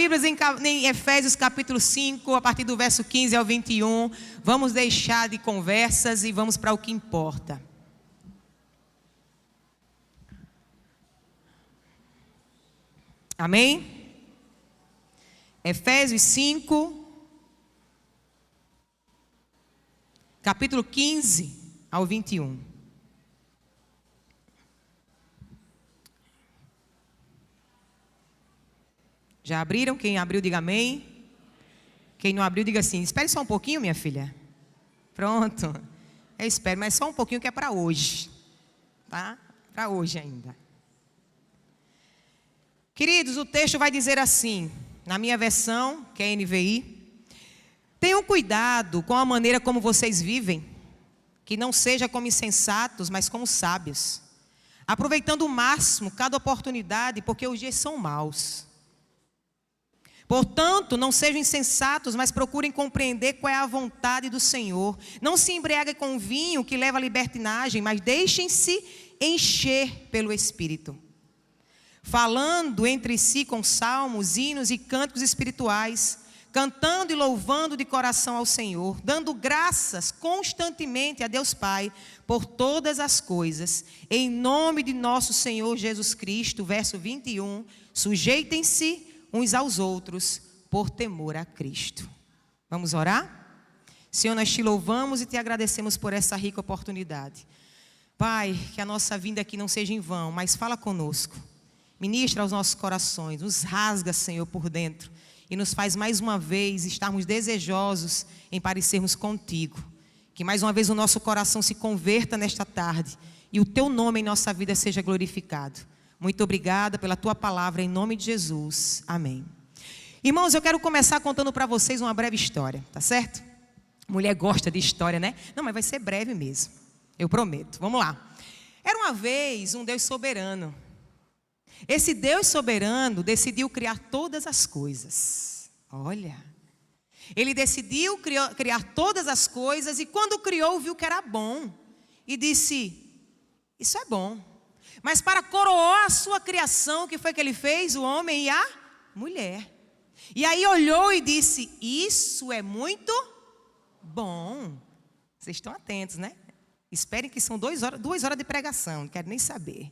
Bíblias em Efésios capítulo 5, a partir do verso 15 ao 21. Vamos deixar de conversas e vamos para o que importa. Amém? Efésios 5, capítulo 15 ao 21. Já abriram? Quem abriu, diga amém. Quem não abriu, diga assim: espere só um pouquinho, minha filha. Pronto. Eu espero, mas só um pouquinho que é para hoje. Tá? Para hoje ainda. Queridos, o texto vai dizer assim, na minha versão, que é NVI: tenham cuidado com a maneira como vocês vivem, que não seja como insensatos, mas como sábios, aproveitando o máximo cada oportunidade, porque os dias são maus. Portanto, não sejam insensatos, mas procurem compreender qual é a vontade do Senhor. Não se embriaguem com vinho que leva à libertinagem, mas deixem-se encher pelo Espírito, falando entre si com salmos, hinos e cânticos espirituais, cantando e louvando de coração ao Senhor, dando graças constantemente a Deus Pai por todas as coisas, em nome de nosso Senhor Jesus Cristo. Verso 21, sujeitem-se uns aos outros por temor a Cristo. Vamos orar? Senhor, nós te louvamos e te agradecemos por essa rica oportunidade. Pai, que a nossa vinda aqui não seja em vão, mas fala conosco. Ministra aos nossos corações, nos rasga, Senhor, por dentro e nos faz mais uma vez estarmos desejosos em parecermos contigo. Que mais uma vez o nosso coração se converta nesta tarde e o teu nome em nossa vida seja glorificado. Muito obrigada pela tua palavra, em nome de Jesus. Amém. Irmãos, eu quero começar contando para vocês uma breve história, tá certo? Mulher gosta de história, né? Não, mas vai ser breve mesmo, eu prometo. Vamos lá. Era uma vez um Deus soberano. Esse Deus soberano decidiu criar todas as coisas. Olha, ele decidiu criar todas as coisas e quando criou, viu que era bom. E disse, isso é bom. Mas para coroar a sua criação, o que foi que ele fez? O homem e a mulher. E aí olhou e disse, isso é muito bom. Vocês estão atentos, né? Esperem que são 2 horas de pregação, não quero nem saber.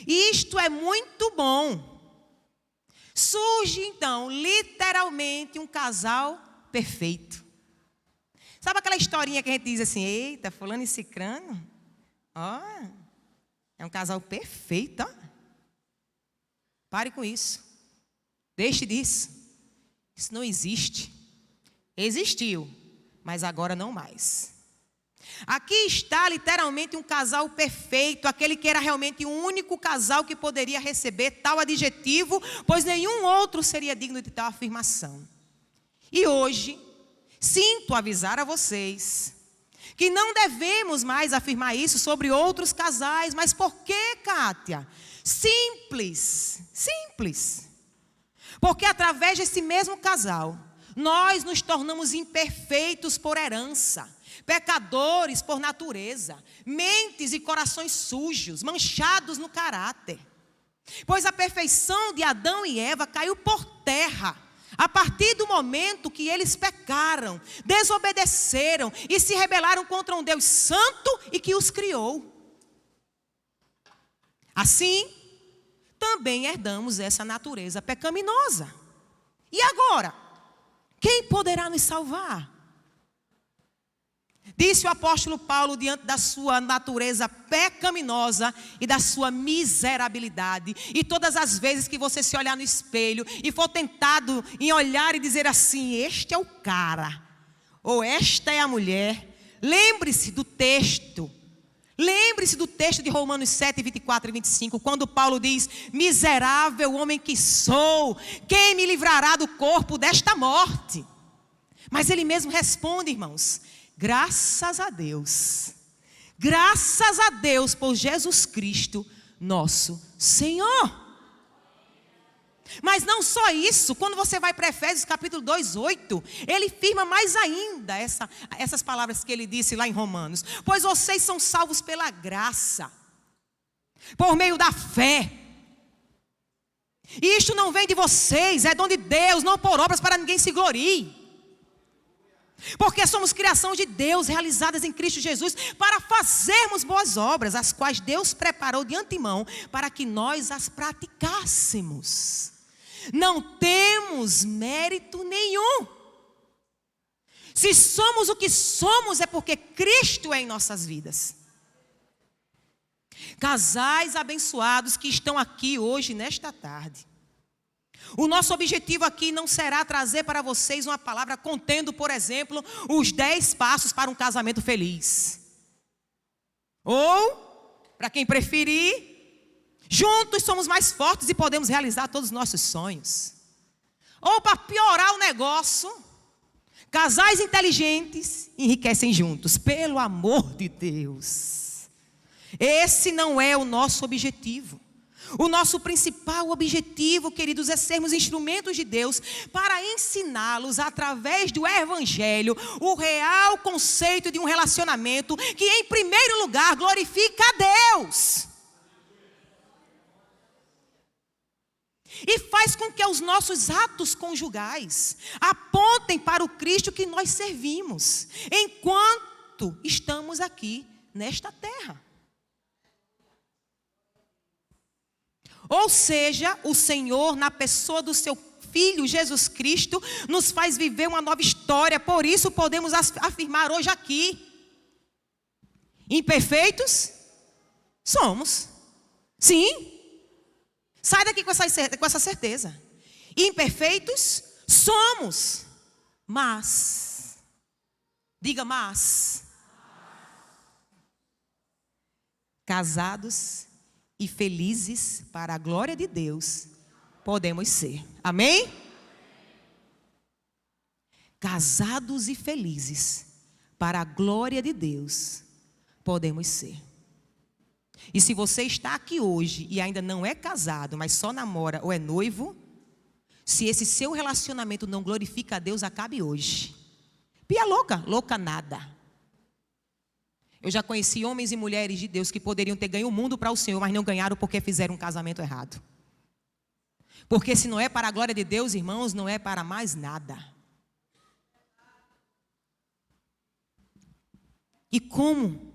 Isto é muito bom. Surge então, literalmente, um casal perfeito. Sabe aquela historinha que a gente diz assim, eita, fulano e cicrano? Ó, é um casal perfeito, ó. Pare com isso. Deixe disso. Isso não existe. Existiu, mas agora não mais. Aqui está literalmente um casal perfeito, aquele que era realmente o único casal que poderia receber tal adjetivo, pois nenhum outro seria digno de tal afirmação. E hoje, sinto avisar a vocês que não devemos mais afirmar isso sobre outros casais. Mas por quê, Kátia? Simples. Porque através desse mesmo casal, nós nos tornamos imperfeitos por herança, pecadores por natureza, mentes e corações sujos, manchados no caráter. Pois a perfeição de Adão e Eva caiu por terra a partir do momento que eles pecaram, desobedeceram e se rebelaram contra um Deus santo e que os criou. Assim, também herdamos essa natureza pecaminosa. E agora, quem poderá nos salvar? Disse o apóstolo Paulo diante da sua natureza pecaminosa e da sua miserabilidade. E todas as vezes que você se olhar no espelho e for tentado em olhar e dizer assim, este é o cara, ou esta é a mulher, lembre-se do texto. Lembre-se do texto de Romanos 7, 24 e 25, quando Paulo diz, miserável homem que sou, quem me livrará do corpo desta morte? Mas ele mesmo responde, irmãos, graças a Deus por Jesus Cristo, nosso Senhor. Mas não só isso, quando você vai para Efésios capítulo 2, 8, ele firma mais ainda essas palavras que ele disse lá em Romanos. Pois vocês são salvos pela graça, por meio da fé. E isto não vem de vocês, é dom de Deus, não por obras para ninguém se glorie. Porque somos criação de Deus, realizadas em Cristo Jesus, para fazermos boas obras, as quais Deus preparou de antemão, para que nós as praticássemos. Não temos mérito nenhum. Se somos o que somos, é porque Cristo é em nossas vidas. Casais abençoados que estão aqui hoje, nesta tarde. O nosso objetivo aqui não será trazer para vocês uma palavra contendo, por exemplo, os 10 passos para um casamento feliz. Ou, para quem preferir, juntos somos mais fortes e podemos realizar todos os nossos sonhos. Ou, para piorar o negócio, casais inteligentes enriquecem juntos. Pelo amor de Deus. Esse não é o nosso objetivo. O nosso principal objetivo, queridos, é sermos instrumentos de Deus para ensiná-los através do Evangelho o real conceito de um relacionamento que, em primeiro lugar, glorifica a Deus. E faz com que os nossos atos conjugais apontem para o Cristo que nós servimos, enquanto estamos aqui nesta terra. Ou seja, o Senhor, na pessoa do seu Filho Jesus Cristo, nos faz viver uma nova história. Por isso podemos afirmar hoje aqui: imperfeitos? Somos. Sim. Sai daqui com essa certeza. Imperfeitos? Somos. Mas. Diga mas. Casados e felizes para a glória de Deus, podemos ser. Amém? Casados e felizes para a glória de Deus, podemos ser. E se você está aqui hoje e ainda não é casado, mas só namora ou é noivo, se esse seu relacionamento não glorifica a Deus, acabe hoje. Pia louca, louca nada. Eu já conheci homens e mulheres de Deus que poderiam ter ganho o mundo para o Senhor, mas não ganharam porque fizeram um casamento errado. Porque se não é para a glória de Deus, irmãos, não é para mais nada. E como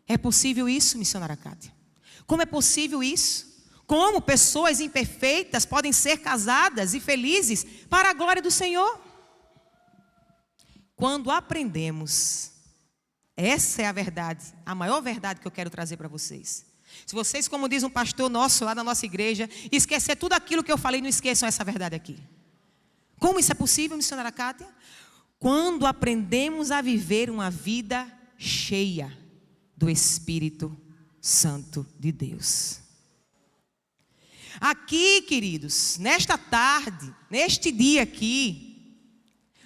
é possível isso, missionária Cátia? Como é possível isso? Como pessoas imperfeitas podem ser casadas e felizes para a glória do Senhor? Quando aprendemos. Essa é a verdade, a maior verdade que eu quero trazer para vocês. Se vocês, como diz um pastor nosso lá da nossa igreja, esquecer tudo aquilo que eu falei, não esqueçam essa verdade aqui. Como isso é possível, missionária Cátia? Quando aprendemos a viver uma vida cheia do Espírito Santo de Deus. Aqui, queridos, nesta tarde, neste dia aqui,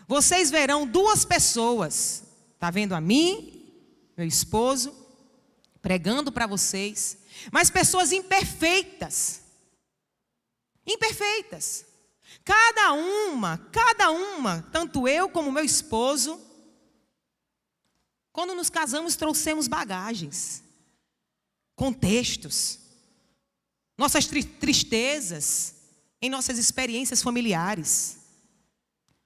vocês verão duas pessoas. Está vendo a mim, meu esposo, pregando para vocês, mas pessoas imperfeitas. Imperfeitas. Cada uma, tanto eu como meu esposo, quando nos casamos, trouxemos bagagens, contextos, nossas tristezas, em nossas experiências familiares,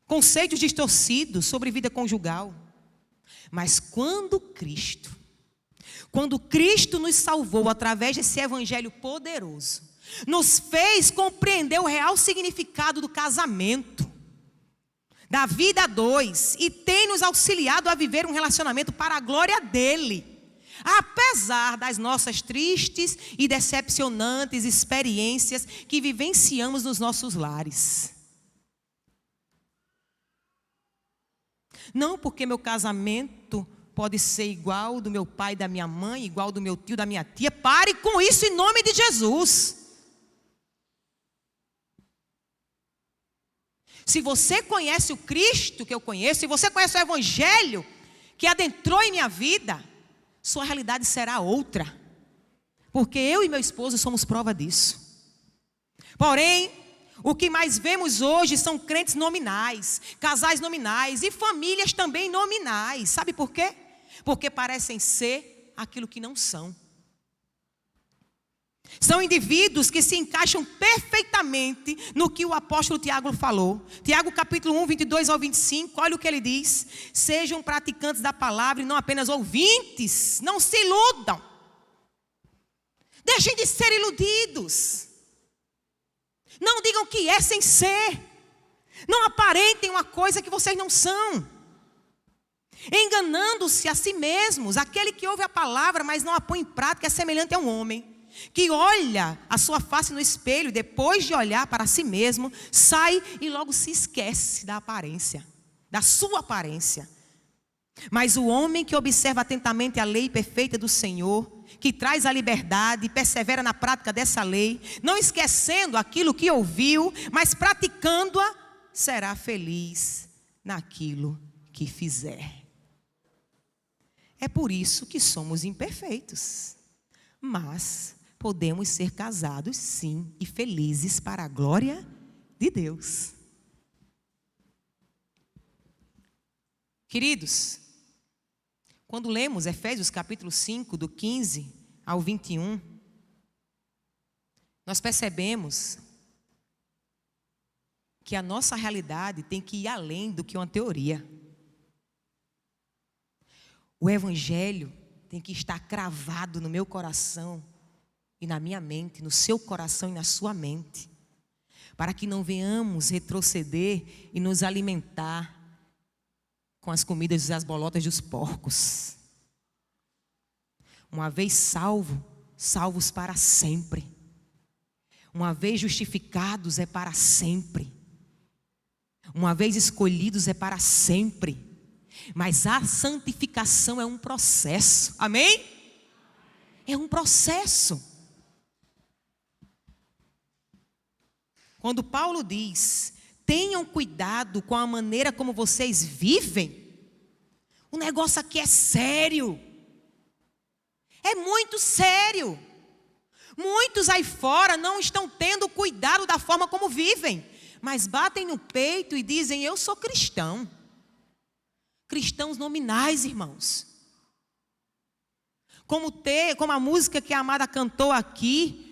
conceitos distorcidos sobre vida conjugal. Mas quando Cristo nos salvou através desse evangelho poderoso, nos fez compreender o real significado do casamento, da vida a dois, e tem nos auxiliado a viver um relacionamento para a glória dele, apesar das nossas tristes e decepcionantes experiências que vivenciamos nos nossos lares. Não porque meu casamento pode ser igual do meu pai e da minha mãe, igual do meu tio, da minha tia. Pare com isso em nome de Jesus. Se você conhece o Cristo que eu conheço, se você conhece o Evangelho que adentrou em minha vida, sua realidade será outra. Porque eu e meu esposo somos prova disso. Porém, o que mais vemos hoje são crentes nominais, casais nominais e famílias também nominais. Sabe por quê? Porque parecem ser aquilo que não são. São indivíduos que se encaixam perfeitamente no que o apóstolo Tiago falou. Tiago capítulo 1, 22 ao 25, olha o que ele diz. Sejam praticantes da palavra e não apenas ouvintes. Não se iludam. Deixem de ser iludidos. Não digam que é sem ser. Não aparentem uma coisa que vocês não são. Enganando-se a si mesmos. Aquele que ouve a palavra, mas não a põe em prática, é semelhante a um homem que olha a sua face no espelho, depois de olhar para si mesmo, sai e logo se esquece da aparência, da sua aparência. Mas o homem que observa atentamente a lei perfeita do Senhor, que traz a liberdade e persevera na prática dessa lei, não esquecendo aquilo que ouviu, mas praticando-a, será feliz naquilo que fizer. É por isso que somos imperfeitos, mas podemos ser casados, sim, e felizes para a glória de Deus. Queridos, quando lemos Efésios capítulo 5, do 15 ao 21, nós percebemos que a nossa realidade tem que ir além do que uma teoria. O Evangelho tem que estar cravado no meu coração e na minha mente, no seu coração e na sua mente, para que não venhamos retroceder e nos alimentar com as comidas e as bolotas dos porcos. Uma vez salvos para sempre. Uma vez justificados é para sempre. Uma vez escolhidos é para sempre. Mas a santificação é um processo. Amém? É um processo. Quando Paulo diz: tenham cuidado com a maneira como vocês vivem, o negócio aqui é sério. É muito sério. Muitos aí fora não estão tendo cuidado da forma como vivem, mas batem no peito e dizem: eu sou cristão. Cristãos nominais, irmãos. Como a música que a amada cantou aqui.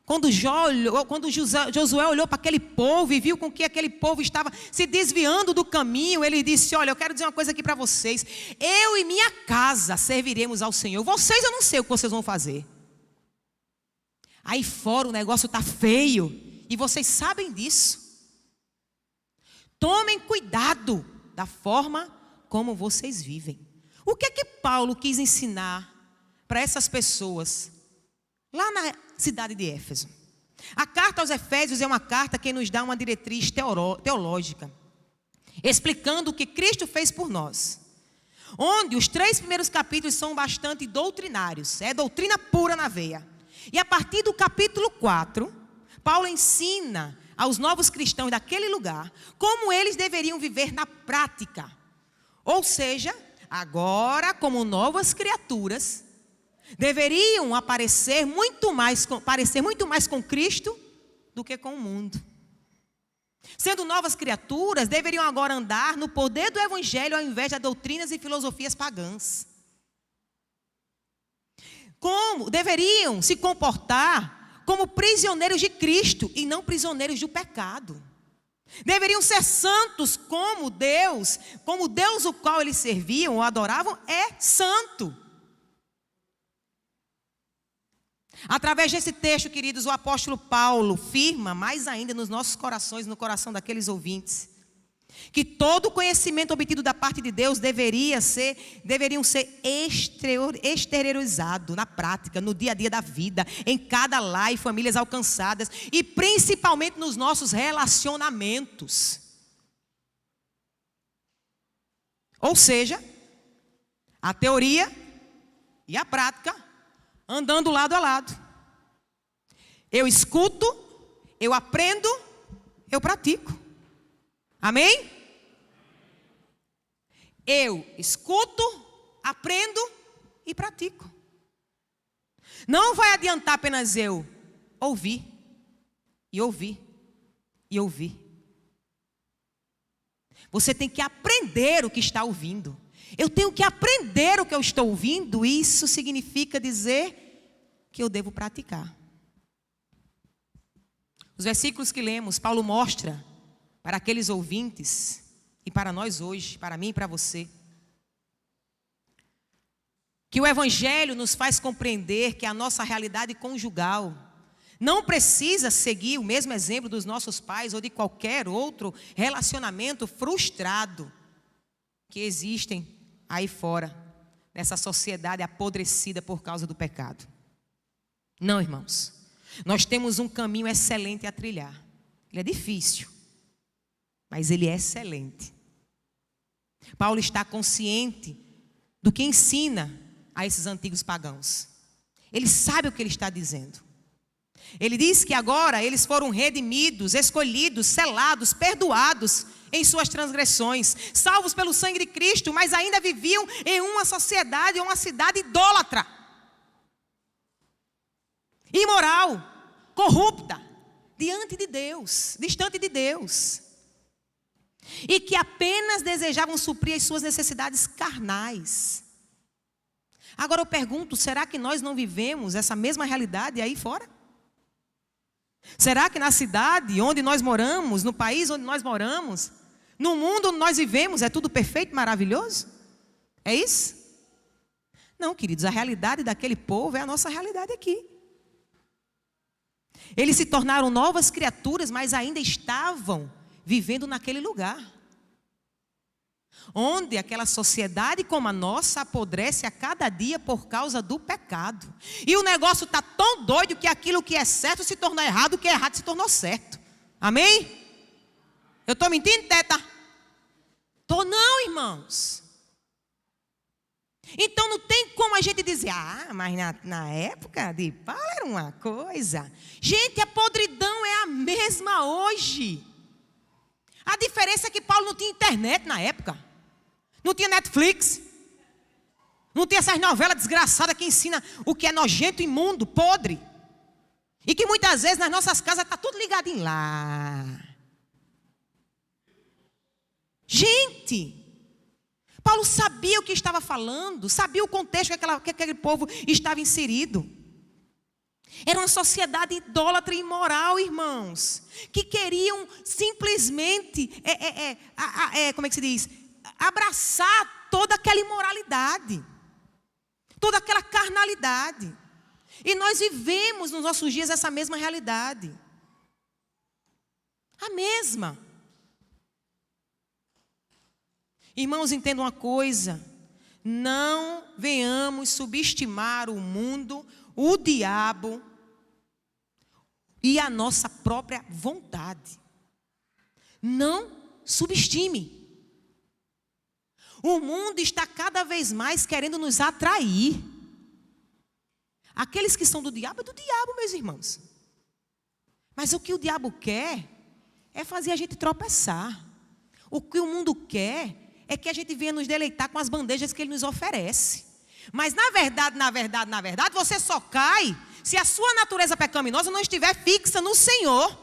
Quando Josué olhou para aquele povo e viu com que aquele povo estava se desviando do caminho, ele disse: olha, eu quero dizer uma coisa aqui para vocês. Eu e minha casa serviremos ao Senhor. Vocês, eu não sei o que vocês vão fazer. Aí fora o negócio está feio. E vocês sabem disso. Tomem cuidado da forma como vocês vivem. O que é que Paulo quis ensinar para essas pessoas lá na cidade de Éfeso? A carta aos Efésios é uma carta que nos dá uma diretriz teológica, explicando o que Cristo fez por nós. Onde os 3 primeiros capítulos são bastante doutrinários, é doutrina pura na veia. E a partir do capítulo 4, Paulo ensina aos novos cristãos daquele lugar como eles deveriam viver na prática. Ou seja, agora como novas criaturas, deveriam parecer muito mais com Cristo do que com o mundo. Sendo novas criaturas, deveriam agora andar no poder do Evangelho ao invés de doutrinas e filosofias pagãs. Como deveriam se comportar como prisioneiros de Cristo e não prisioneiros do pecado. Deveriam ser santos como Deus o qual eles serviam ou adoravam é santo. Através desse texto, queridos, o apóstolo Paulo firma mais ainda nos nossos corações, no coração daqueles ouvintes, que todo conhecimento obtido da parte de Deus deveriam ser exteriorizado na prática, no dia a dia da vida, em cada lar e famílias alcançadas, e principalmente nos nossos relacionamentos. Ou seja, a teoria e a prática andando lado a lado. Eu escuto, eu aprendo, eu pratico. Amém? Eu escuto, aprendo e pratico. Não vai adiantar apenas eu ouvir, e ouvir, e ouvir. Você tem que aprender o que está ouvindo. Eu tenho que aprender o que eu estou ouvindo. Isso significa dizer que eu devo praticar. Os versículos que lemos, Paulo mostra para aqueles ouvintes e para nós hoje, para mim e para você, que o Evangelho nos faz compreender que a nossa realidade conjugal não precisa seguir o mesmo exemplo dos nossos pais ou de qualquer outro relacionamento frustrado que existem aí fora, nessa sociedade apodrecida por causa do pecado. Não, irmãos. Nós temos um caminho excelente a trilhar. Ele é difícil, mas ele é excelente. Paulo está consciente do que ensina a esses antigos pagãos. Ele sabe o que ele está dizendo. Ele diz que agora eles foram redimidos, escolhidos, selados, perdoados em suas transgressões, salvos pelo sangue de Cristo, mas ainda viviam em uma sociedade, uma cidade idólatra, imoral, corrupta, diante de Deus, distante de Deus, e que apenas desejavam suprir as suas necessidades carnais. Agora eu pergunto, será que nós não vivemos essa mesma realidade aí fora? Será que na cidade onde nós moramos, no país onde nós moramos, no mundo onde nós vivemos, é tudo perfeito, maravilhoso? É isso? Não, queridos, a realidade daquele povo é a nossa realidade aqui. Eles se tornaram novas criaturas, mas ainda estavam vivendo naquele lugar, onde aquela sociedade como a nossa apodrece a cada dia por causa do pecado. E o negócio está tão doido que aquilo que é certo se tornou errado, o que é errado se tornou certo. Amém? Eu estou mentindo, teta? Estou não, irmãos. Então não tem como a gente dizer, mas na época de Paulo era uma coisa. Gente, a podridão é a mesma hoje. A diferença é que Paulo não tinha internet na época. Não tinha Netflix. Não tinha essas novelas desgraçadas que ensinam o que é nojento, imundo, podre. E que muitas vezes nas nossas casas está tudo ligadinho lá. Gente, Paulo sabia o que estava falando, sabia o contexto que aquele povo estava inserido. Era uma sociedade idólatra e imoral, irmãos, que queriam simplesmente, como é que se diz? Abraçar toda aquela imoralidade, toda aquela carnalidade. E nós vivemos nos nossos dias essa mesma realidade. A mesma. Irmãos, entendam uma coisa. Não venhamos subestimar o mundo, o diabo e a nossa própria vontade. Não subestime. O mundo está cada vez mais querendo nos atrair. Aqueles que são do diabo é do diabo, meus irmãos. Mas o que o diabo quer é fazer a gente tropeçar. O que o mundo quer é que a gente venha nos deleitar com as bandejas que ele nos oferece. Mas na verdade, você só cai se a sua natureza pecaminosa não estiver fixa no Senhor.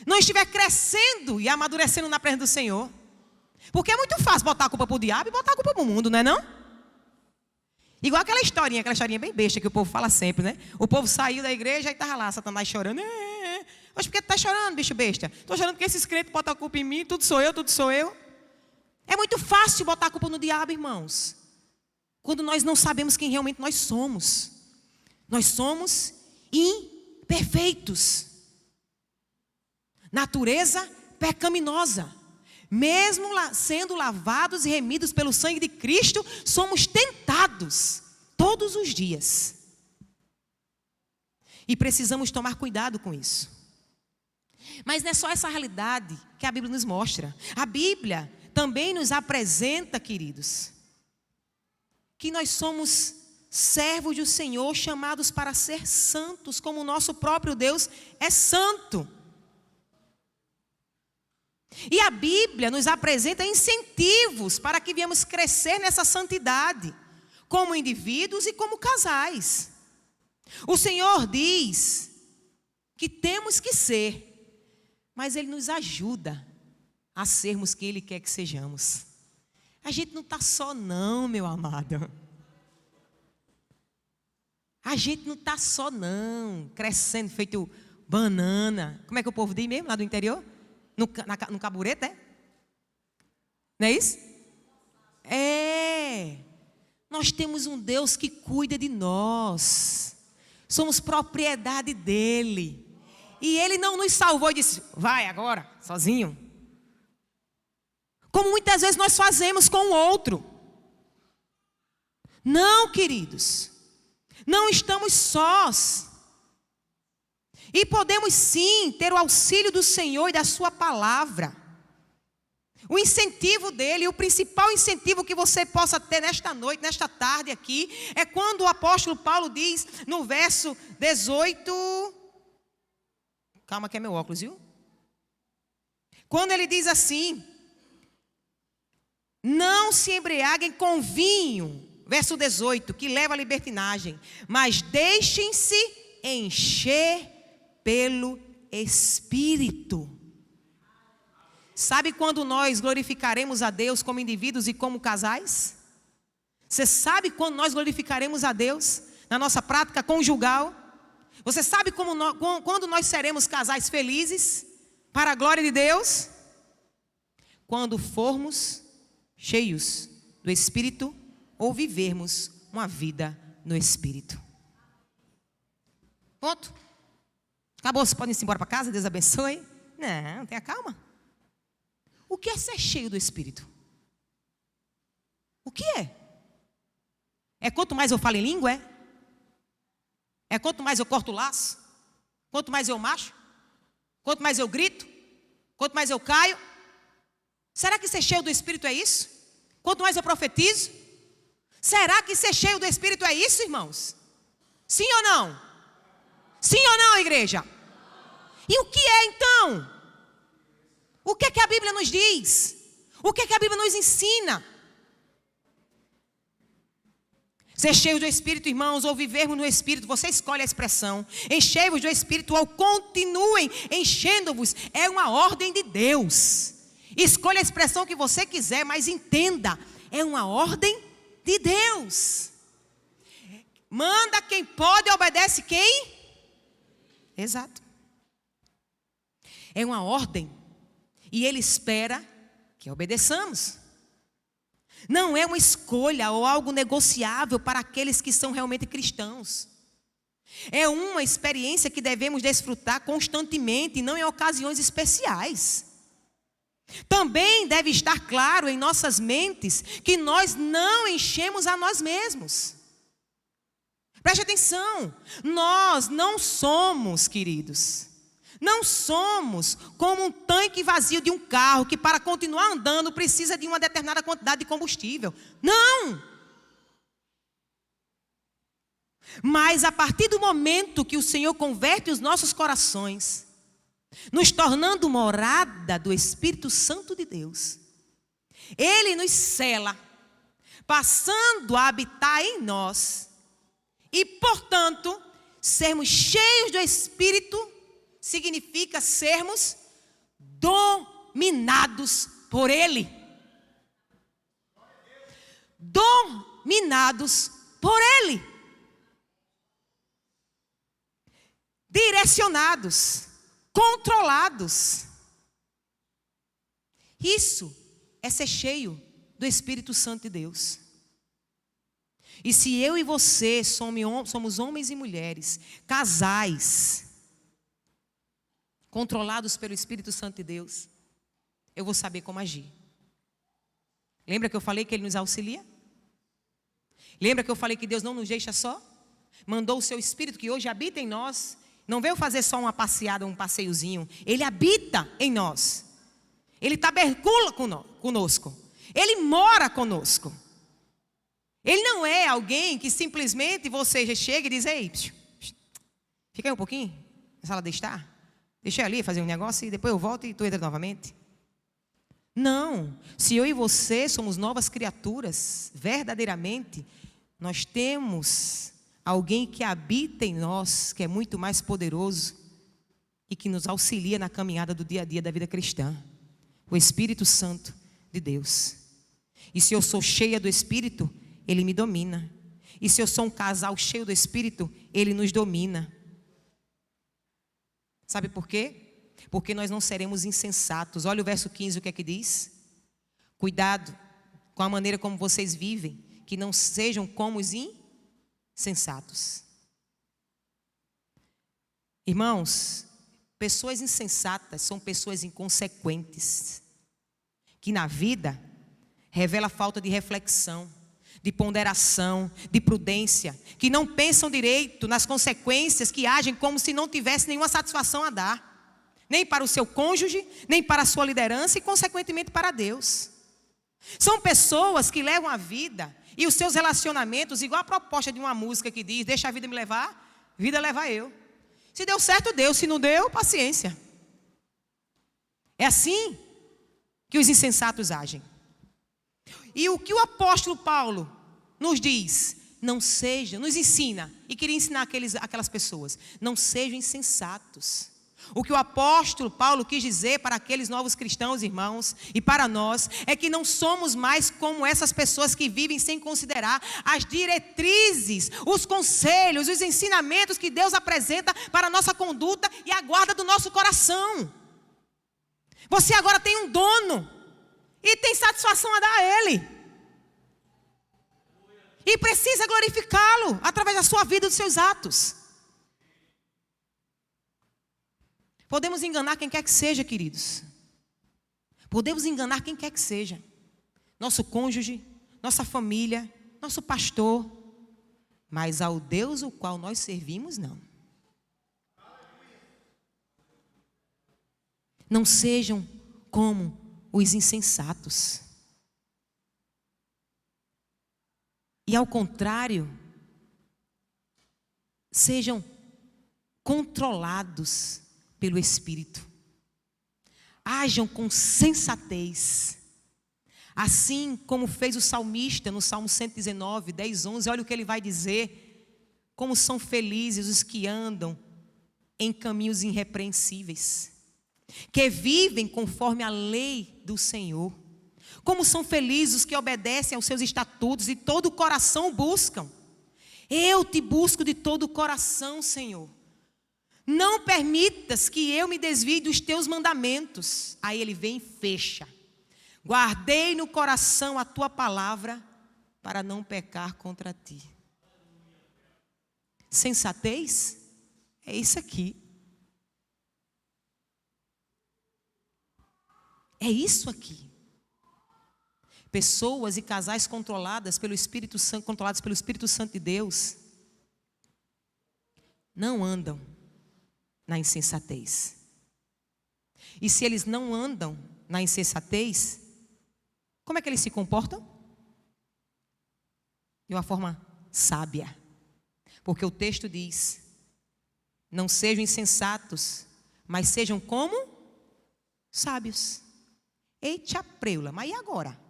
Não estiver crescendo e amadurecendo na presença do Senhor. Porque é muito fácil botar a culpa para o diabo e botar a culpa para o mundo, não é não? Igual aquela historinha bem besta que o povo fala sempre, né? O povo saiu da igreja e estava lá, Satanás chorando. Mas por que tu está chorando, bicho besta? Estou chorando porque esses crentes botam a culpa em mim, tudo sou eu. É muito fácil botar a culpa no diabo, irmãos. Quando nós não sabemos quem realmente nós somos. Nós somos imperfeitos. Natureza pecaminosa. Mesmo sendo lavados e remidos pelo sangue de Cristo, somos tentados todos os dias. E precisamos tomar cuidado com isso. Mas não é só essa realidade que a Bíblia nos mostra. A Bíblia também nos apresenta, queridos, que nós somos servos do Senhor, chamados para ser santos, como o nosso próprio Deus é santo. E a Bíblia nos apresenta incentivos para que venhamos crescer nessa santidade, como indivíduos e como casais. O Senhor diz que temos que ser, mas Ele nos ajuda a sermos quem Ele quer que sejamos. A gente não está só não, meu amado. A gente não está só não, crescendo feito banana. Como é que o povo diz mesmo lá do interior? No caburete, é? Não é isso? É. Nós temos um Deus que cuida de nós. Somos propriedade dele. E ele não nos salvou e disse, vai agora, sozinho. Como muitas vezes nós fazemos com o outro. Não, queridos. Não estamos sós. E podemos sim ter o auxílio do Senhor e da sua palavra. O incentivo dele, o principal incentivo que você possa ter nesta noite, nesta tarde aqui, é quando o apóstolo Paulo diz no verso 18... Calma que é meu óculos, viu? Quando ele diz assim, não se embriaguem com vinho, verso 18, que leva à libertinagem, mas deixem-se encher pelo Espírito. Sabe quando nós glorificaremos a Deus como indivíduos e como casais? Você sabe quando nós glorificaremos a Deus na nossa prática conjugal? Você sabe quando nós seremos casais felizes para a glória de Deus? Quando formos cheios do Espírito ou vivermos uma vida no Espírito. Ponto. Acabou, vocês podem ir embora para casa, Deus abençoe. Não, tenha calma. O que é ser cheio do Espírito? O que é? É quanto mais eu falo em língua, é? É quanto mais eu corto o laço? Quanto mais eu macho? Quanto mais eu grito? Quanto mais eu caio? Será que ser cheio do Espírito é isso? Quanto mais eu profetizo? Será que ser cheio do Espírito é isso, irmãos? Sim ou não? Sim ou não, igreja? E o que é então? O que é que a Bíblia nos diz? O que é que a Bíblia nos ensina? Ser cheio do Espírito, irmãos, ou vivermos no Espírito, você escolhe a expressão. Enchei-vos do Espírito ou continuem enchendo-vos. É uma ordem de Deus. Escolha a expressão que você quiser, mas entenda, é uma ordem de Deus. Manda quem pode, obedece quem? Exato. É uma ordem. E Ele espera que obedeçamos. Não é uma escolha ou algo negociável para aqueles que são realmente cristãos. É uma experiência que devemos desfrutar constantemente e não em ocasiões especiais. Também deve estar claro em nossas mentes que nós não enchemos a nós mesmos. Preste atenção, nós não somos, queridos, não somos como um tanque vazio de um carro que para continuar andando precisa de uma determinada quantidade de combustível. Não! Mas a partir do momento que o Senhor converte os nossos corações, nos tornando morada do Espírito Santo de Deus, Ele nos sela, passando a habitar em nós, e portanto, sermos cheios do Espírito, significa sermos dominados por Ele. Dominados por Ele. Direcionados, controlados. Isso é ser cheio do Espírito Santo de Deus. E se eu e você somos homens e mulheres, casais, controlados pelo Espírito Santo de Deus, eu vou saber como agir. Lembra que eu falei que Ele nos auxilia? Lembra que eu falei que Deus não nos deixa só? Mandou o seu Espírito que hoje habita em nós. Não veio fazer só uma passeada, um passeiozinho. Ele habita em nós. Ele tabernacula conosco. Ele mora conosco. Ele não é alguém que simplesmente você já chega e diz, ei, fica aí um pouquinho na sala de estar. Deixa eu ali fazer um negócio e depois eu volto e tu entra novamente. Não, se eu e você somos novas criaturas, verdadeiramente, nós temos alguém que habita em nós, que é muito mais poderoso e que nos auxilia na caminhada do dia a dia da vida cristã. O Espírito Santo de Deus. E se eu sou cheia do Espírito, Ele me domina. E se eu sou um casal cheio do Espírito, Ele nos domina. Sabe por quê? Porque nós não seremos insensatos. Olha o verso 15, o que é que diz? Cuidado com a maneira como vocês vivem, que não sejam como os insensatos. Irmãos, pessoas insensatas são pessoas inconsequentes, que na vida revela falta de reflexão, de ponderação, de prudência, que não pensam direito nas consequências, que agem como se não tivesse nenhuma satisfação a dar, nem para o seu cônjuge, nem para a sua liderança e consequentemente para Deus. São pessoas que levam a vida e os seus relacionamentos, igual a proposta de uma música que diz: deixa a vida me levar, vida leva eu. Se deu certo, deu. Se não deu, paciência. É assim que os insensatos agem. E o que o apóstolo Paulo nos diz? Não sejam, nos ensina, e queria ensinar aquelas pessoas: não sejam insensatos. O que o apóstolo Paulo quis dizer para aqueles novos cristãos, irmãos, e para nós, é que não somos mais como essas pessoas que vivem sem considerar as diretrizes, os conselhos, os ensinamentos que Deus apresenta para a nossa conduta e a guarda do nosso coração. Você agora tem um dono e tem satisfação a dar a Ele. E precisa glorificá-lo através da sua vida e dos seus atos. Podemos enganar quem quer que seja, queridos. Podemos enganar quem quer que seja. Nosso cônjuge, nossa família, nosso pastor. Mas ao Deus o qual nós servimos, não. Não sejam como os insensatos. E ao contrário, sejam controlados pelo Espírito. Hajam com sensatez. Assim como fez o salmista no Salmo 119, 10, 11. Olha o que ele vai dizer. Como são felizes os que andam em caminhos irrepreensíveis, que vivem conforme a lei do Senhor. Como são felizes os que obedecem aos seus estatutos e todo o coração o buscam. Eu te busco de todo o coração, Senhor. Não permitas que eu me desvie dos teus mandamentos. Aí ele vem e fecha. Guardei no coração a tua palavra para não pecar contra ti. Sensatez é isso aqui. É isso aqui. Pessoas e casais controlados pelo Espírito Santo de Deus não andam na insensatez. E se eles não andam na insensatez, como é que eles se comportam? De uma forma sábia. Porque o texto diz: não sejam insensatos, mas sejam como sábios. Eita preula, mas e agora?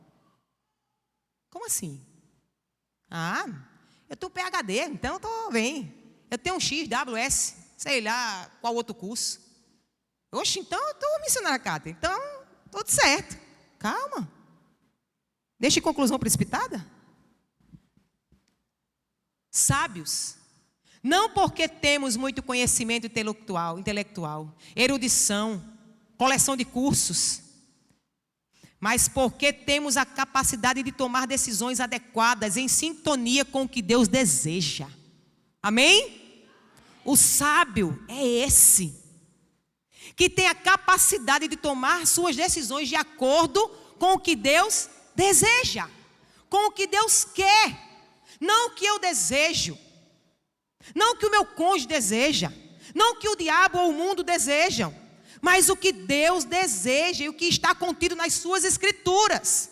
Como assim? Eu tenho PhD, então eu estou bem. Eu tenho um XWS, sei lá qual outro curso. Oxe, então eu estou missionária Cátia. Então, tudo certo. Calma. Deixa em conclusão precipitada. Sábios. Não porque temos muito conhecimento intelectual, erudição, coleção de cursos, mas porque temos a capacidade de tomar decisões adequadas, em sintonia com o que Deus deseja. Amém? O sábio é esse, que tem a capacidade de tomar suas decisões de acordo com o que Deus deseja, com o que Deus quer, não o que eu desejo, não o que o meu cônjuge deseja, não o que o diabo ou o mundo desejam, mas o que Deus deseja e o que está contido nas suas escrituras.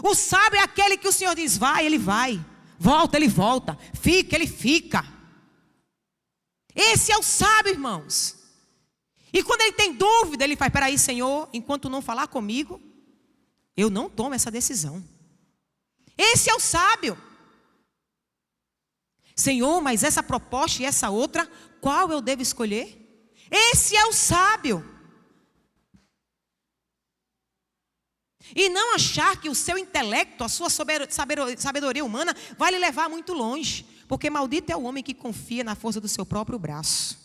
O sábio é aquele que o Senhor diz: vai, ele vai, volta, ele volta, fica, ele fica. Esse é o sábio, irmãos. E quando ele tem dúvida, ele faz: peraí, Senhor, enquanto não falar comigo, eu não tomo essa decisão. Esse é o sábio. Senhor, mas essa proposta e essa outra, qual eu devo escolher? Esse é o sábio. E não achar que o seu intelecto, a sua sabedoria humana vai lhe levar muito longe. Porque maldito é o homem que confia na força do seu próprio braço.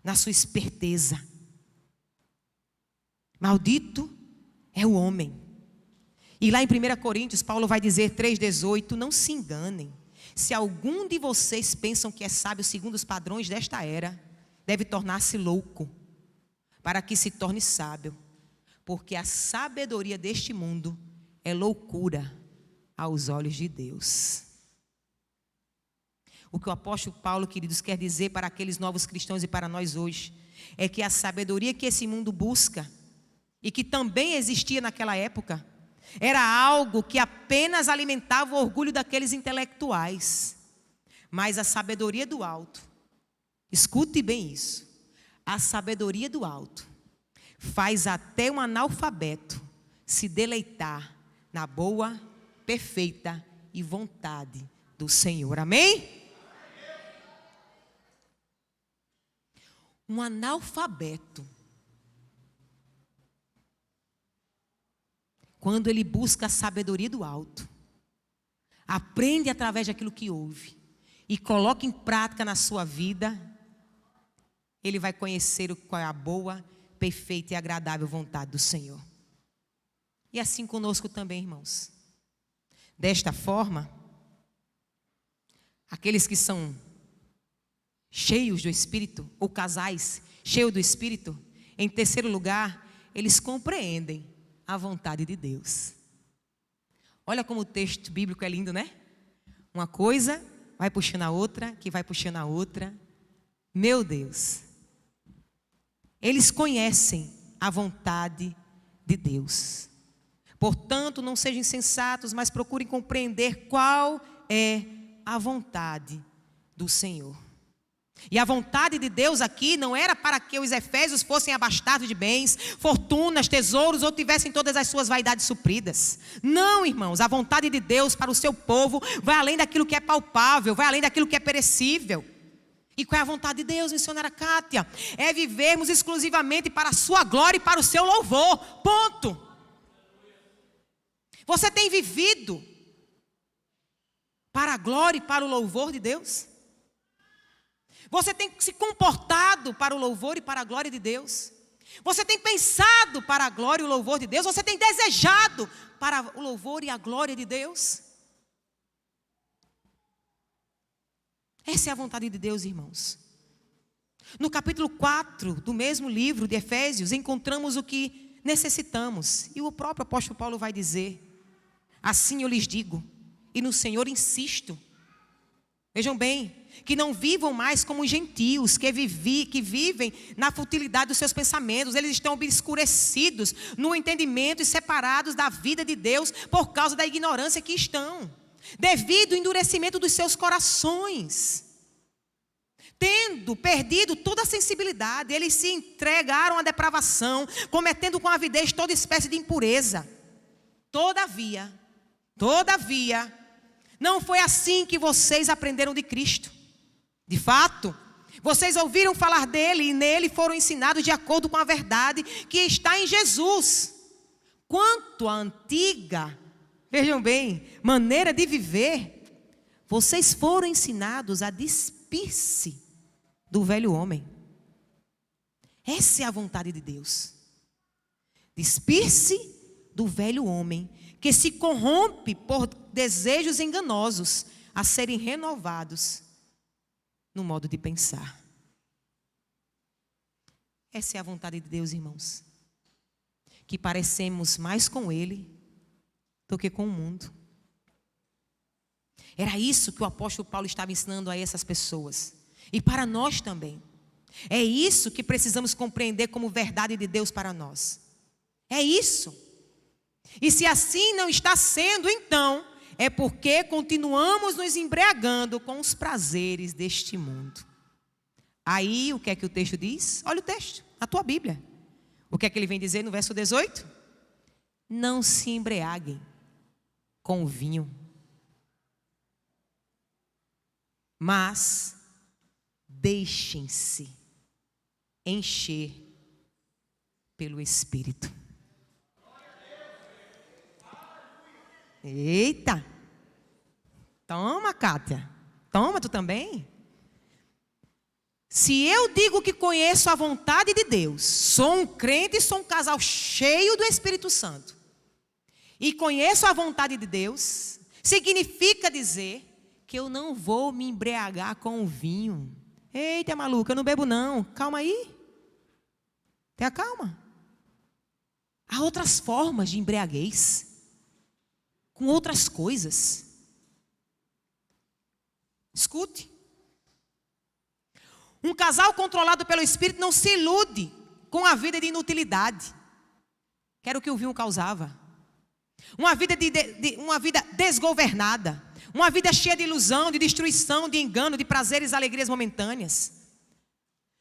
na sua esperteza. Maldito é o homem. E lá em 1 Coríntios, Paulo vai dizer 3,18, não se enganem. Se algum de vocês pensam que é sábio segundo os padrões desta era, deve tornar-se louco, para que se torne sábio. Porque a sabedoria deste mundo é loucura aos olhos de Deus. O que o apóstolo Paulo, queridos, quer dizer para aqueles novos cristãos e para nós hoje, é que a sabedoria que esse mundo busca, e que também existia naquela época, era algo que apenas alimentava o orgulho daqueles intelectuais. Mas a sabedoria do alto, escute bem isso, a sabedoria do alto faz até um analfabeto se deleitar na boa, perfeita e vontade do Senhor. Amém? Um analfabeto, quando ele busca a sabedoria do alto, aprende através daquilo que ouve e coloca em prática na sua vida, ele vai conhecer qual é a boa, perfeita e agradável vontade do Senhor. E assim conosco também, irmãos. Desta forma, aqueles que são cheios do Espírito, ou casais cheios do Espírito, em terceiro lugar, eles compreendem a vontade de Deus. Olha como o texto bíblico é lindo, né? Uma coisa vai puxando a outra, que vai puxando a outra. Meu Deus. Eles conhecem a vontade de Deus. Portanto, não sejam insensatos, mas procurem compreender qual é a vontade do Senhor. E a vontade de Deus aqui não era para que os efésios fossem abastados de bens, fortunas, tesouros ou tivessem todas as suas vaidades supridas. Não, irmãos, a vontade de Deus para o seu povo vai além daquilo que é palpável, vai além daquilo que é perecível. E qual é a vontade de Deus, missionária Kátia? É vivermos exclusivamente para a sua glória e para o seu louvor. Ponto. Você tem vivido para a glória e para o louvor de Deus? Você tem se comportado para o louvor e para a glória de Deus? Você tem pensado para a glória e o louvor de Deus? Você tem desejado para o louvor e a glória de Deus? Essa é a vontade de Deus, irmãos. No capítulo 4 do mesmo livro de Efésios, encontramos o que necessitamos. E o próprio apóstolo Paulo vai dizer: assim eu lhes digo, e no Senhor insisto. Vejam bem, que não vivam mais como os gentios, que vivem na futilidade dos seus pensamentos. Eles estão obscurecidos no entendimento e separados da vida de Deus por causa da ignorância que estão, devido ao endurecimento dos seus corações. Tendo perdido toda a sensibilidade, eles se entregaram à depravação, cometendo com avidez toda espécie de impureza. Todavia, não foi assim que vocês aprenderam de Cristo. De fato, vocês ouviram falar dele e nele foram ensinados de acordo com a verdade que está em Jesus. Quanto à antiga, vejam bem, maneira de viver, vocês foram ensinados a despir-se do velho homem. Essa é a vontade de Deus. Despir-se do velho homem, que se corrompe por desejos enganosos, a serem renovados no modo de pensar. Essa é a vontade de Deus, irmãos. Que parecemos mais com Ele do que com o mundo. Era isso que o apóstolo Paulo estava ensinando a essas pessoas. E para nós também. É isso que precisamos compreender como verdade de Deus para nós. É isso. E se assim não está sendo, então, é porque continuamos nos embriagando com os prazeres deste mundo. Aí, o que é que o texto diz? Olha o texto, a tua Bíblia. O que é que ele vem dizer no verso 18? Não se embriaguem com o vinho, mas deixem-se encher pelo Espírito. Eita! Toma, Kátia. Toma, tu também. Se eu digo que conheço a vontade de Deus, sou um crente e sou um casal cheio do Espírito Santo, e conheço a vontade de Deus, significa dizer que eu não vou me embriagar com o vinho. Eita, maluca, eu não bebo não. Calma aí. Tenha calma. Há outras formas de embriaguez, com outras coisas. Escute. Um casal controlado pelo Espírito não se ilude com a vida de inutilidade, que era o que o vinho causava. Uma vida desgovernada, uma vida cheia de ilusão, de destruição, de engano, de prazeres e alegrias momentâneas,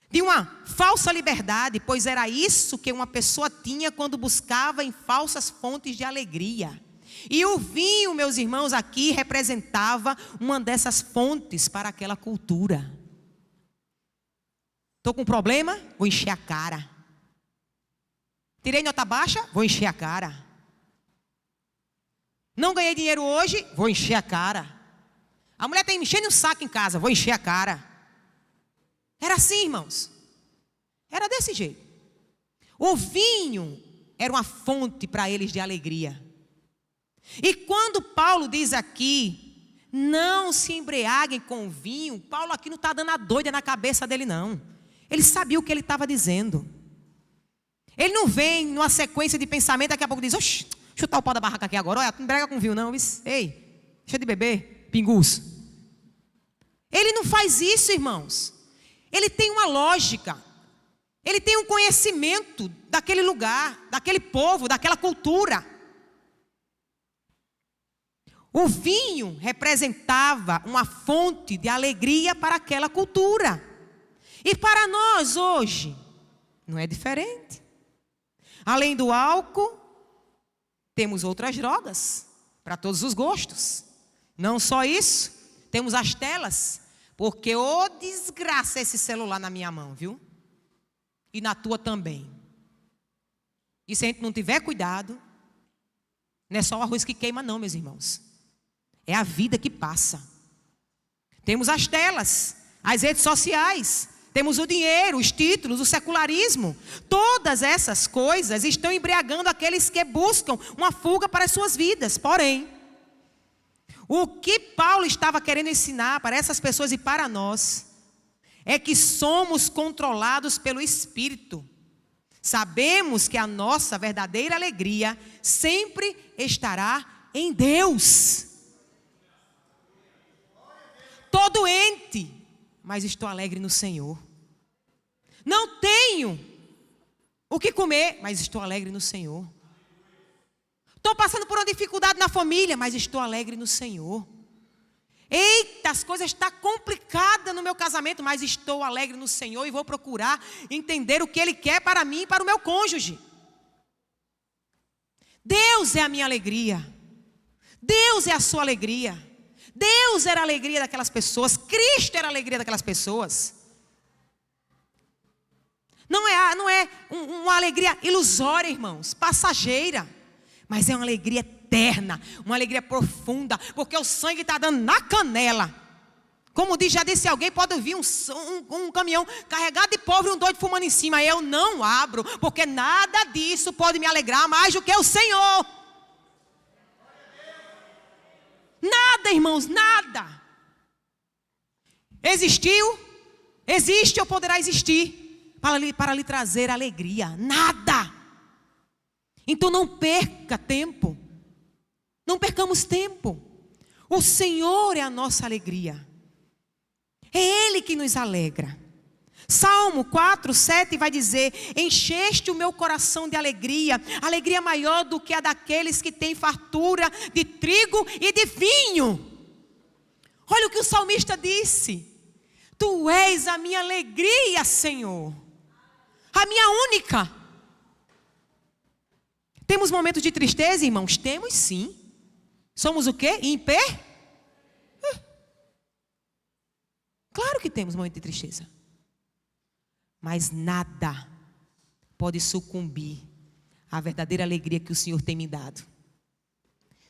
de uma falsa liberdade, pois era isso que uma pessoa tinha quando buscava em falsas fontes de alegria. E o vinho, meus irmãos, aqui representava uma dessas fontes para aquela cultura. Estou com um problema? Vou encher a cara. Tirei nota baixa? Vou encher a cara. Não ganhei dinheiro hoje? Vou encher a cara. A mulher está enchendo um saco em casa? Vou encher a cara. Era assim, irmãos. Era desse jeito. O vinho era uma fonte para eles de alegria. E quando Paulo diz aqui, não se embriaguem com vinho, Paulo aqui não está dando a doida na cabeça dele, não. Ele sabia o que ele estava dizendo. Ele não vem numa sequência de pensamento, daqui a pouco diz, oxi, chutar o pau da barraca aqui agora, olha, não embriaga com vinho não, ei, deixa de beber, pingus. Ele não faz isso, irmãos. Ele tem uma lógica, ele tem um conhecimento daquele lugar, daquele povo, daquela cultura. O vinho representava uma fonte de alegria para aquela cultura. E para nós hoje, não é diferente. Além do álcool, temos outras drogas, para todos os gostos. Não só isso, temos as telas, porque ô desgraça esse celular na minha mão, viu? E na tua também. E se a gente não tiver cuidado, não é só o arroz que queima não, meus irmãos. É a vida que passa. Temos as telas, as redes sociais, temos o dinheiro, os títulos, o secularismo. Todas essas coisas estão embriagando aqueles que buscam uma fuga para as suas vidas. Porém, o que Paulo estava querendo ensinar para essas pessoas e para nós é que somos controlados pelo Espírito. Sabemos que a nossa verdadeira alegria sempre estará em Deus. Estou doente, mas estou alegre no Senhor. Não tenho o que comer, mas estou alegre no Senhor. Estou passando por uma dificuldade na família, mas estou alegre no Senhor. Eita, as coisas estão complicadas no meu casamento, mas estou alegre no Senhor e vou procurar entender o que Ele quer para mim e para o meu cônjuge. Deus é a minha alegria. Deus é a sua alegria. Deus era a alegria daquelas pessoas. Cristo era a alegria daquelas pessoas. Não é uma alegria ilusória, irmãos, passageira. Mas é uma alegria eterna, uma alegria profunda, porque o sangue está dando na canela. Como já disse alguém, pode vir um caminhão carregado de pobre e um doido fumando em cima. Eu não abro, porque nada disso pode me alegrar mais do que o Senhor. Nada, irmãos, nada. Existiu, existe ou poderá existir para lhe trazer alegria. Nada. Então não perca tempo. Não percamos tempo. O Senhor é a nossa alegria. É Ele que nos alegra. Salmo 4:7 vai dizer: encheste o meu coração de alegria, alegria maior do que a daqueles que têm fartura de trigo e de vinho. Olha o que o salmista disse: tu és a minha alegria, Senhor, a minha única. Temos momentos de tristeza, irmãos? Temos sim. Somos o quê? Em pé? Claro que temos momentos de tristeza. Mas nada pode sucumbir à verdadeira alegria que o Senhor tem me dado.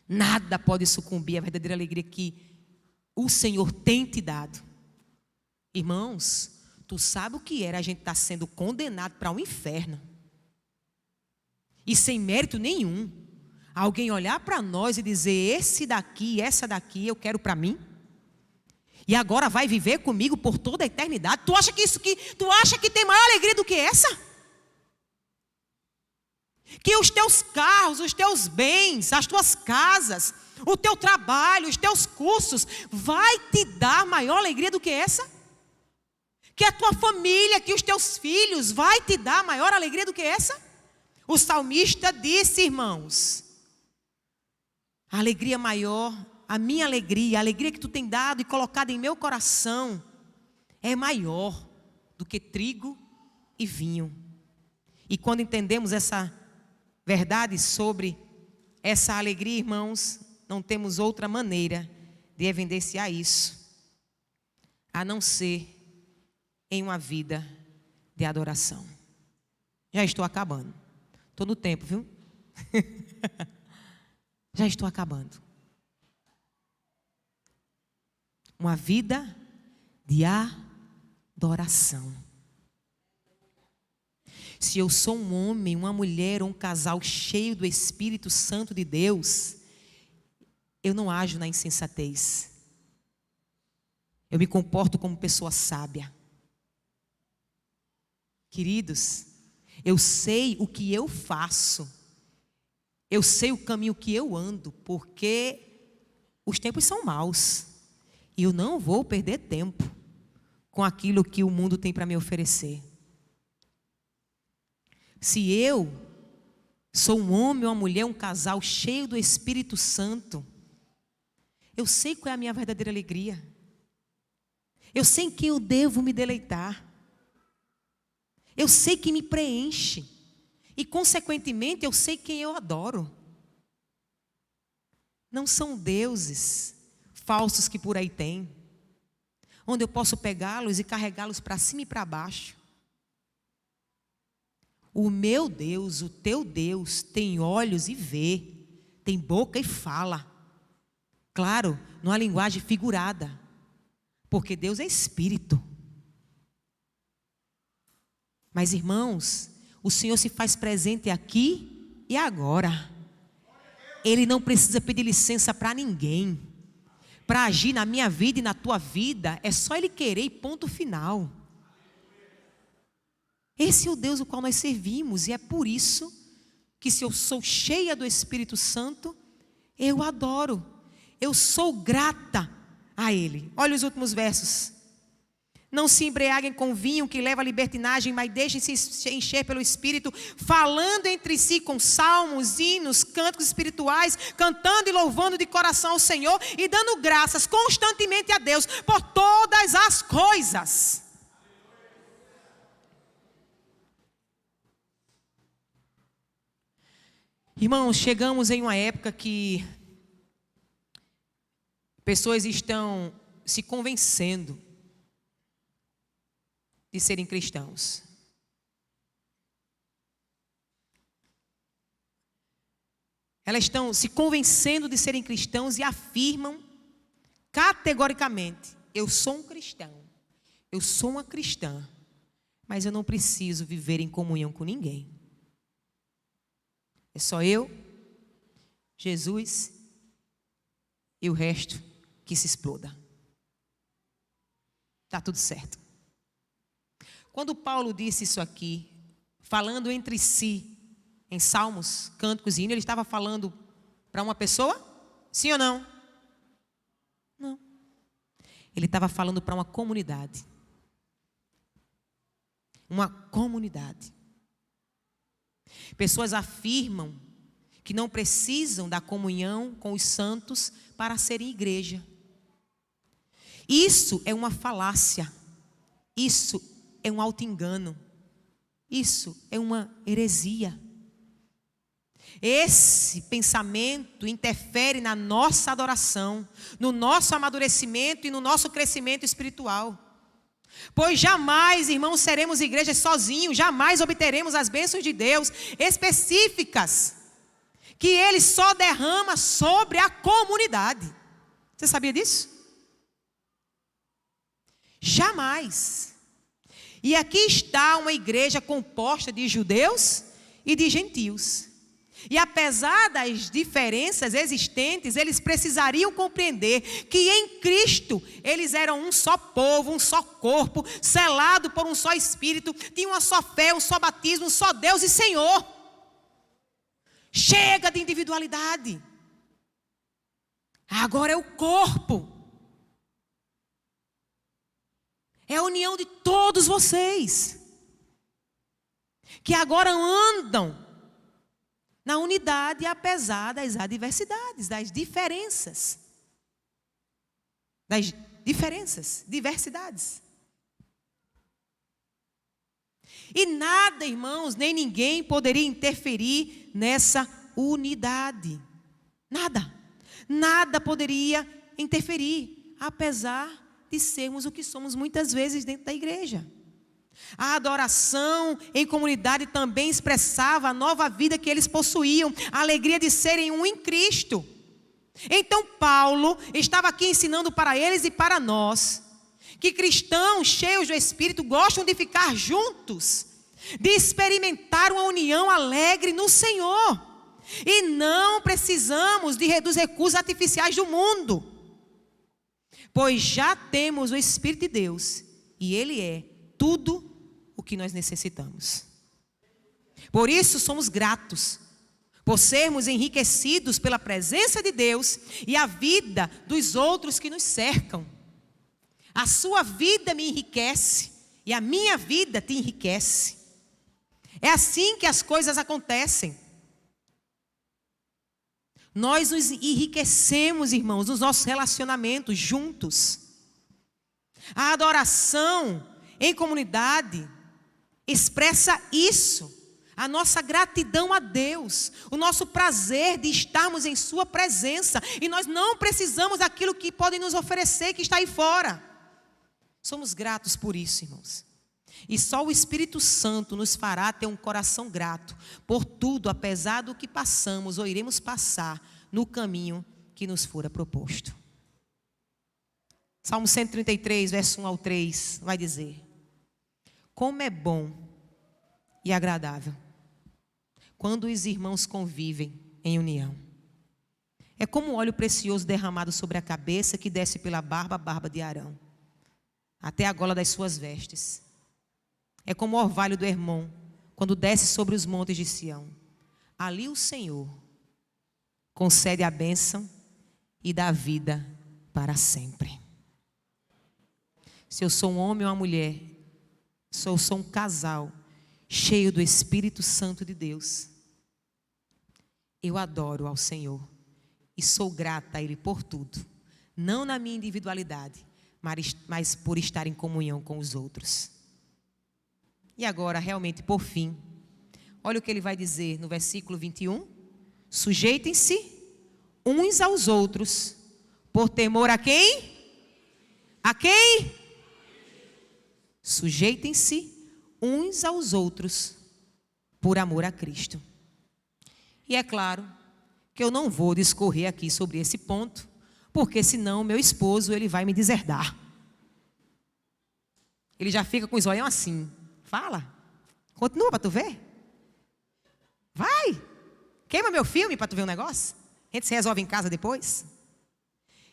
Nada pode sucumbir à verdadeira alegria que o Senhor tem te dado. Irmãos, Tu sabe o que era a gente estar sendo condenado para um inferno? E sem mérito nenhum. Alguém olhar para nós e dizer, esse daqui, essa daqui, eu quero para mim. E agora vai viver comigo por toda a eternidade. Tu acha que tem maior alegria do que essa? Que os teus carros, os teus bens, as tuas casas, o teu trabalho, os teus cursos, vai te dar maior alegria do que essa? Que a tua família, que os teus filhos, vai te dar maior alegria do que essa? O salmista disse, irmãos, a alegria maior, a minha alegria, a alegria que tu tem dado e colocado em meu coração, é maior do que trigo e vinho. E quando entendemos essa verdade sobre essa alegria, irmãos, não temos outra maneira de evidenciar isso, a não ser em uma vida de adoração. Já estou acabando. Estou no tempo, viu? Já estou acabando. Uma vida de adoração. Se eu sou um homem, uma mulher ou um casal cheio do Espírito Santo de Deus, eu não ajo na insensatez. Eu me comporto como pessoa sábia. Queridos, eu sei o que eu faço. Eu sei o caminho que eu ando, porque os tempos são maus. E eu não vou perder tempo com aquilo que o mundo tem para me oferecer. Se eu sou um homem, uma mulher, um casal cheio do Espírito Santo, eu sei qual é a minha verdadeira alegria. Eu sei em quem eu devo me deleitar. Eu sei que me preenche. E, consequentemente, eu sei quem eu adoro. Não são deuses falsos que por aí tem, onde eu posso pegá-los e carregá-los para cima e para baixo. O meu Deus, o teu Deus, tem olhos e vê, tem boca e fala. Claro, numa linguagem figurada, porque Deus é Espírito. Mas, irmãos, o Senhor se faz presente aqui e agora. Ele não precisa pedir licença para ninguém. Para agir na minha vida e na tua vida, é só Ele querer e ponto final. Esse é o Deus o qual nós servimos. E é por isso que, se eu sou cheia do Espírito Santo, eu adoro. Eu sou grata a Ele. Olha os últimos versos. Não se embriaguem com vinho que leva à libertinagem, mas deixem-se encher pelo Espírito, falando entre si com salmos, hinos, cânticos espirituais, cantando e louvando de coração ao Senhor e dando graças constantemente a Deus por todas as coisas. Irmãos, chegamos em uma época que pessoas estão se convencendo de serem cristãos. Elas estão se convencendo de serem cristãos e afirmam categoricamente: eu sou um cristão, eu sou uma cristã, mas eu não preciso viver em comunhão com ninguém. É só eu, Jesus e o resto que se exploda. Está tudo certo. Quando Paulo disse isso aqui, falando entre si, em salmos, cânticos e hinos, ele estava falando para uma pessoa? Sim ou não? Não. Ele estava falando para uma comunidade. Uma comunidade. Pessoas afirmam que não precisam da comunhão com os santos para serem igreja. Isso é uma falácia. Isso é um auto-engano. Isso é uma heresia. Esse pensamento interfere na nossa adoração, no nosso amadurecimento e no nosso crescimento espiritual. Pois jamais, irmãos, seremos igrejas sozinhos, jamais obteremos as bênçãos de Deus específicas que Ele só derrama sobre a comunidade. Você sabia disso? Jamais. E aqui está uma igreja composta de judeus e de gentios. E apesar das diferenças existentes, eles precisariam compreender que em Cristo eles eram um só povo, um só corpo, selado por um só Espírito, tinham uma só fé, um só batismo, um só Deus e Senhor. Chega de individualidade. Agora é o corpo. É a união de todos vocês, que agora andam na unidade, apesar das adversidades, das diferenças. Diversidades. E nada, irmãos, nem ninguém poderia interferir nessa unidade. Nada poderia interferir, apesar de sermos o que somos muitas vezes dentro da igreja. A adoração em comunidade também expressava a nova vida que eles possuíam, a alegria de serem um em Cristo. Então Paulo estava aqui ensinando para eles e para nós, que cristãos cheios do Espírito gostam de ficar juntos, de experimentar uma união alegre no Senhor. E não precisamos dos recursos artificiais do mundo, pois já temos o Espírito de Deus, e Ele é tudo o que nós necessitamos. Por isso somos gratos, por sermos enriquecidos pela presença de Deus e a vida dos outros que nos cercam. A sua vida me enriquece e a minha vida te enriquece. É assim que as coisas acontecem. Nós nos enriquecemos, irmãos, nos nossos relacionamentos juntos. A adoração em comunidade expressa isso, a nossa gratidão a Deus, o nosso prazer de estarmos em sua presença. E nós não precisamos daquilo que podem nos oferecer, que está aí fora. Somos gratos por isso, irmãos. E só o Espírito Santo nos fará ter um coração grato por tudo, apesar do que passamos ou iremos passar no caminho que nos fora proposto. Salmo 133, verso 1 ao 3, vai dizer: como é bom e agradável quando os irmãos convivem em união. É como um óleo precioso derramado sobre a cabeça, que desce pela barba, a barba de Arão, até a gola das suas vestes. É como o orvalho do Hermon, quando desce sobre os montes de Sião. Ali o Senhor concede a bênção e dá vida para sempre. Se eu sou um homem ou uma mulher, se eu sou um casal cheio do Espírito Santo de Deus, eu adoro ao Senhor e sou grata a Ele por tudo. Não na minha individualidade, mas por estar em comunhão com os outros. E agora, realmente, por fim, olha o que ele vai dizer no versículo 21. Sujeitem-se uns aos outros, por temor a quem? A quem? Sujeitem-se uns aos outros, por amor a Cristo. E é claro que eu não vou discorrer aqui sobre esse ponto, porque senão meu esposo ele vai me deserdar. Ele já fica com os olhos assim. Fala, continua para tu ver. Vai, queima meu filme para tu ver um negócio. A gente se resolve em casa depois.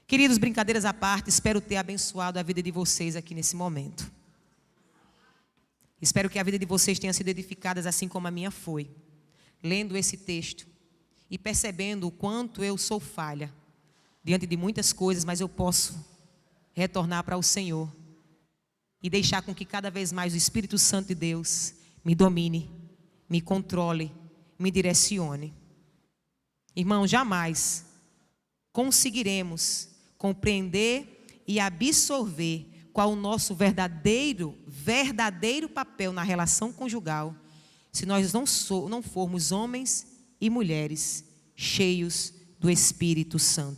Queridos, brincadeiras à parte, espero ter abençoado a vida de vocês aqui nesse momento. Espero que a vida de vocês tenha sido edificada assim como a minha foi, lendo esse texto e percebendo o quanto eu sou falha diante de muitas coisas, mas eu posso retornar para o Senhor e deixar com que cada vez mais o Espírito Santo de Deus me domine, me controle, me direcione. Irmão, jamais conseguiremos compreender e absorver qual o nosso verdadeiro papel na relação conjugal, se nós não formos homens e mulheres cheios do Espírito Santo.